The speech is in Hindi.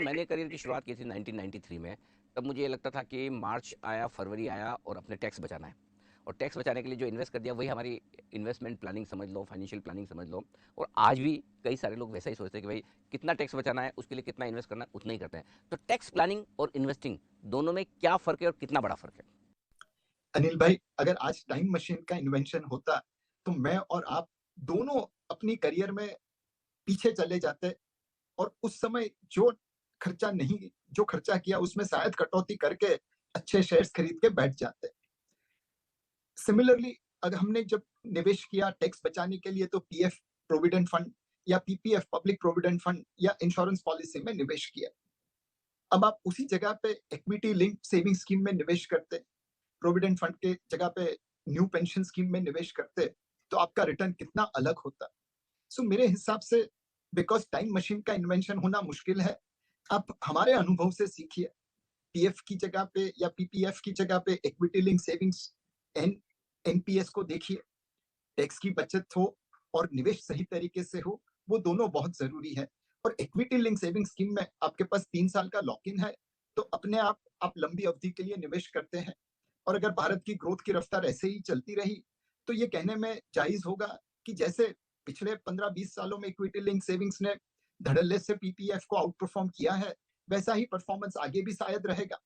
मैंने करियर की शुरुआत की थी 1993 में, तब मुझे ये लगता था कि मार्च आया, फरवरी आया और अपने टैक्स बचाना है। और टैक्स बचाने के लिए जो इन्वेस्ट कर दिया वही हमारी इन्वेस्टमेंट प्लानिंग समझ लो, फाइनेंशियल प्लानिंग समझ लो। और आज भी कई सारे लोग वैसा ही सोचते हैं कि भाई कितना टैक्स बचाना है, उसके लिए कितना इन्वेस्ट करना है, उतना ही करते हैं। तो टैक्स प्लानिंग और इन्वेस्टिंग दोनों में क्या फ़र्क है और कितना बड़ा फ़र्क है? अनिल भाई, अगर आज टाइम मशीन का इन्वेंशन होता तो मैं और आप दोनों अपनी करियर में पीछे चले जाते और उस समय जो खर्चा किया उसमें शायद कटौती करके अच्छे शेयर्स खरीद के बैठ जाते। सिमिलरली, अगर हमने जब निवेश किया टैक्स बचाने के लिए तो पीएफ प्रोविडेंट फंड या पीपीएफ पब्लिक प्रोविडेंट फंड या इंश्योरेंस पॉलिसी में निवेश किया। अब आप उसी जगह पे इक्विटी लिंक सेविंग स्कीम में निवेश करते, प्रोविडेंट फंड के जगह पे न्यू पेंशन स्कीम में निवेश करते, तो आपका रिटर्न कितना अलग होता। सो मेरे हिसाब से, बिकॉज टाइम मशीन का इन्वेंशन होना मुश्किल है, आप हमारे अनुभव से सीखिए। पीएफ की जगह पे या पीपीएफ की जगह पे equity link savings N NPS को देखिए। टैक्स की बचत हो और निवेश सही तरीके से हो, वो दोनों बहुत जरूरी है। और इक्विटी लिंक सेविंग स्कीम में आपके पास 3 साल का लॉक इन है, तो अपने आप लंबी अवधि के लिए निवेश करते हैं। और अगर भारत की ग्रोथ की रफ्तार ऐसे ही चलती रही तो ये कहने में जायज होगा कि जैसे पिछले 15-20 सालों में इक्विटी लिंक सेविंग्स ने धड़ल्ले से पीपीएफ को आउट परफॉर्म किया है, वैसा ही परफॉर्मेंस आगे भी शायद रहेगा।